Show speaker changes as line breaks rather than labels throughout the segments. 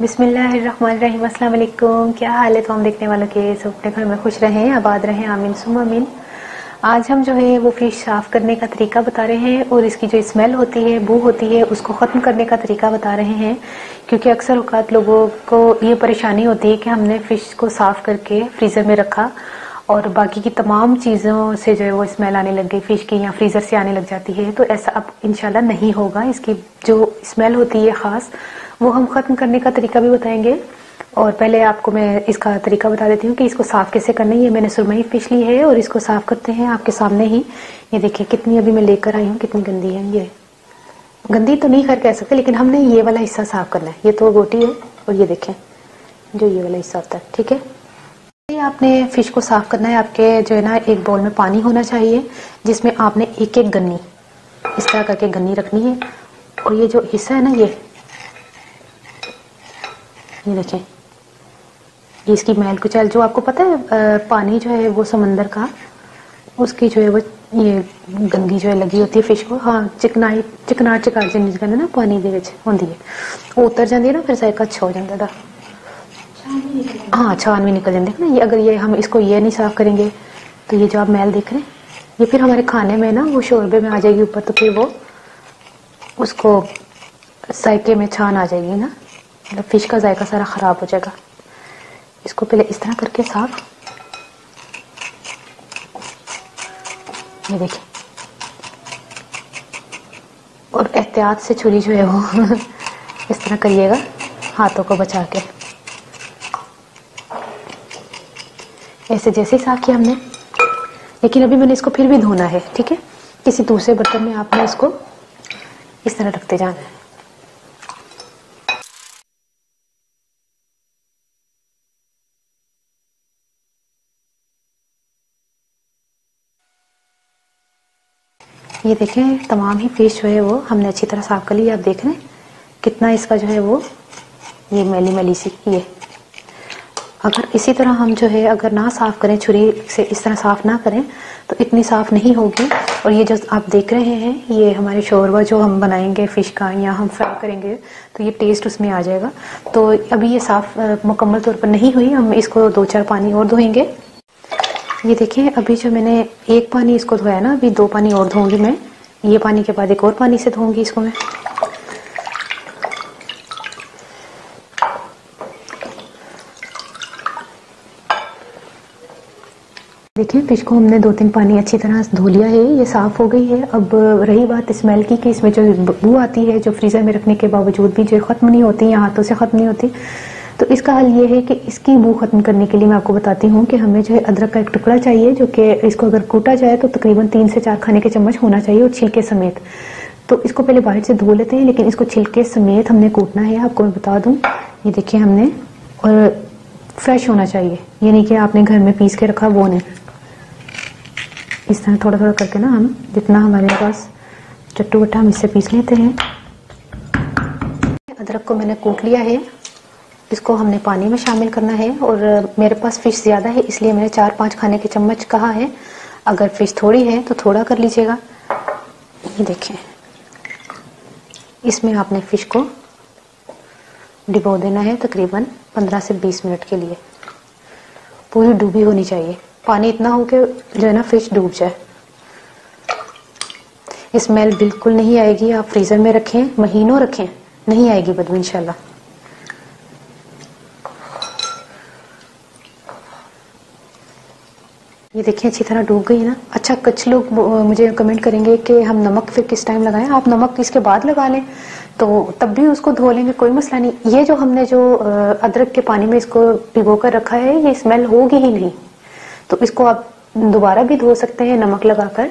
बिस्मिल्लाहिर्रहमानिर्रहीम। अस्सलाम वालेकुम। क्या हाल है तो हम देखने वालों के सब अपने घर में खुश रहें, आबाद रहें, आमीन सुम आमीन। आज हम जो है वो फिश साफ़ करने का तरीका बता रहे हैं और इसकी जो स्मेल होती है, बू होती है, उसको ख़त्म करने का तरीका बता रहे हैं। क्योंकि अक्सर औक़ात लोगों को ये परेशानी होती है कि हमने फ़िश को साफ़ करके फ्रीज़र में रखा और बाकी की तमाम चीज़ों से जो है वो स्मेल आने लग गई फ़िश की या फ्रीज़र से आने लग जाती है। तो ऐसा अब इंशाल्लाह नहीं होगा। इसकी जो स्मेल होती है ख़ास, वो हम ख़त्म करने का तरीका भी बताएंगे। और पहले आपको मैं इसका तरीका बता देती हूँ कि इसको साफ़ कैसे करना है। ये मैंने सुरमई फ़िश ली है और इसको साफ़ करते हैं आपके सामने ही। ये देखिए कितनी अभी मैं लेकर आई हूँ, कितनी गंदी है। ये गंदी तो नहीं खैर कह सकते, लेकिन हमने ये वाला हिस्सा साफ़ करना है। ये तो गोटी है और ये देखें जो ये वाला हिस्सा होता है, ठीक है। आपने फिश को साफ करना है। आपके जो है ना एक बाउल में पानी होना चाहिए जिसमें आपने एक एक गन्नी इस तरह करके गन्नी रखनी है। और ये जो हिस्सा है ना ये देखें, ये इसकी मैल कुचैल जो आपको पता है पानी जो है वो समंदर का, उसकी जो है वो ये गंदगी जो है लगी होती है फिश को। हाँ, चिकनाहट जिन्हें कहते ना पानी दे विच होंदी है, वो उतर जाती है ना, फिर जायका अच्छा हो जाता है। हाँ, छान भी निकल जाते हैं ना। ये अगर ये हम इसको ये नहीं साफ करेंगे तो ये जो आप मैल देख रहे हैं ये फिर हमारे खाने में ना वो शोरबे में आ जाएगी ऊपर, तो फिर वो उसको जायके में छान आ जाएगी ना, मतलब फिश का जायका सारा खराब हो जाएगा। इसको पहले इस तरह करके साफ, ये देखिए, और एहतियात से छुरी जो है वो इस तरह करिएगा हाथों को बचा के। ऐसे जैसे साफ किया हमने, लेकिन अभी मैंने इसको फिर भी धोना है, ठीक है। किसी दूसरे बर्तन में आपने इसको इस तरह रखते जाना है। ये देखें तमाम ही फिश जो है वो हमने अच्छी तरह साफ कर ली। आप देख रहे हैं कितना इसका जो है वो ये मैली मैली सी। ये अगर इसी तरह हम जो है अगर ना साफ करें, छुरी से इस तरह साफ ना करें तो इतनी साफ नहीं होगी। और ये जो आप देख रहे हैं ये हमारे शोरबा जो हम बनाएंगे फिश का या हम फ्राई करेंगे तो ये टेस्ट उसमें आ जाएगा। तो अभी ये साफ मुकम्मल तौर पर नहीं हुई, हम इसको 2-4 पानी और धोएंगे। ये देखिए अभी जो मैंने एक पानी इसको धोया ना, अभी 2 पानी और धोऊंगी मैं। ये पानी के बाद एक और पानी से धोऊंगी इसको मैं। देखिए फिश को हमने 2-3 पानी अच्छी तरह धो लिया है, ये साफ हो गई है। अब रही बात स्मेल की कि इसमें जो बू आती है, जो फ्रीजर में रखने के बावजूद भी जो खत्म नहीं होती या हाथों से खत्म नहीं होती, तो इसका हल ये है कि इसकी बू खत्म करने के लिए मैं आपको बताती हूँ कि हमें जो है अदरक का एक टुकड़ा चाहिए, जो कि इसको अगर कूटा जाए तो तकरीबन 3 से 4 खाने के चम्मच होना चाहिए और छिलके समेत। तो इसको पहले बाहर से धो लेते हैं, लेकिन इसको छिलके समेत हमने कूटना है। आपको मैं बता दूं, ये देखिए हमने, और फ्रेश होना चाहिए, ये नहीं कि आपने घर में पीस के रखा, वो नहीं। इस तरह थोड़ा थोड़ा करके ना हम जितना हमारे पास चट्टू बट्टा हम इससे पीस लेते हैं। अदरक को मैंने कूट लिया है, इसको हमने पानी में शामिल करना है। और मेरे पास फिश ज़्यादा है इसलिए मैंने 4-5 खाने के चम्मच कहा है। अगर फिश थोड़ी है तो थोड़ा कर लीजिएगा। ये देखें, इसमें आपने फिश को डिबो देना है तकरीबन 15 से 20 मिनट के लिए। पूरी डूबी होनी चाहिए, पानी इतना हो कि जो है ना फिश डूब जाए। स्मेल बिल्कुल नहीं आएगी। आप फ्रीजर में रखें, महीनों रखें, नहीं आएगी बदबू इंशाल्लाह। ये देखिए अच्छी तरह डूब गई है ना। अच्छा, कुछ लोग मुझे कमेंट करेंगे कि हम नमक फिर किस टाइम लगाएं। आप नमक इसके बाद लगा लें तो तब भी उसको धो लेंगे, कोई मसला नहीं। ये जो हमने जो अदरक के पानी में इसको भिगो कर रखा है, ये स्मेल होगी ही नहीं। तो इसको आप दोबारा भी धो सकते हैं नमक लगाकर,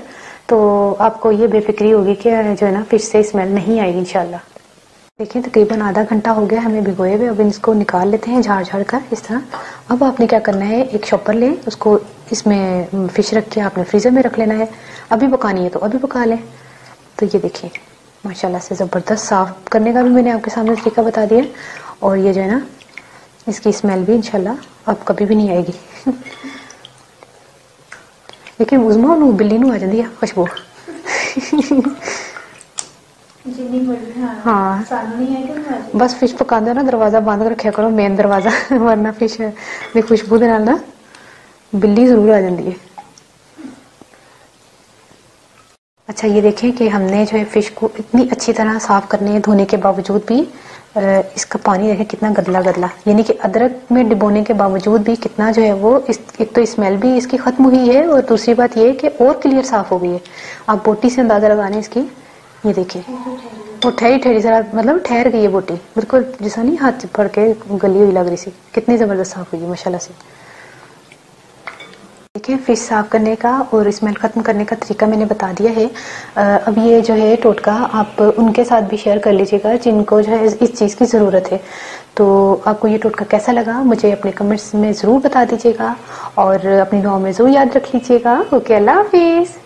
तो आपको ये बेफिक्री होगी कि जो है ना फिश से स्मेल नहीं आएगी इंशाल्लाह। देखिए तकरीबन आधा घंटा हो गया हमें भिगोए हुए। अब इसको निकाल लेते हैं झाड़ कर इस तरह। अब आपने क्या करना है, एक शॉपर लें, उसको इसमें फिश रख के आपने फ्रीजर में रख लेना है। अभी पकानी है तो अभी पका लें। तो ये देखिए माशाल्लाह से ज़बरदस्त साफ करने का भी मैंने आपके सामने तरीका बता दिया। और ये जो है ना इसकी स्मेल भी इंशाल्लाह अब कभी भी नहीं आएगी। लेकिन उजमा बिल्ली नू आ जाती है खुशबू। हाँ बस फिश पकाते ना दरवाजा बंद रखा करो, मेन दरवाजा, वरना फिश की खुशबू के नाल ना बिल्ली जरूर आ जाती है। अच्छा ये देखें कि हमने जो है फिश को इतनी अच्छी तरह साफ करने धोने के बावजूद भी इसका पानी देखें कितना गदला गदला, यानी कि अदरक में डिबोने के बावजूद भी कितना जो है वो एक तो स्मेल भी इसकी खत्म हुई है और दूसरी बात ये कि और क्लियर साफ हो गई है। आप बोटी से अंदाजा लगाने इसकी, ये देखिए वो ठहरी ठहरी जरा मतलब ठहर गई है बोटी, बिल्कुल जैसा नहीं हाथ पड़ के गली हुई लग रही थी, कितनी जबरदस्त साफ हुई है माशाल्लाह से। देखिए फिश साफ करने का और स्मेल खत्म करने का तरीका मैंने बता दिया है। अब ये जो है टोटका आप उनके साथ भी शेयर कर लीजिएगा जिनको जो है इस चीज़ की ज़रूरत है। तो आपको ये टोटका कैसा लगा मुझे अपने कमेंट्स में ज़रूर बता दीजिएगा और अपनी दुआ में ज़रूर याद रख लीजिएगा। ओके, अल्लाह हाफिज़।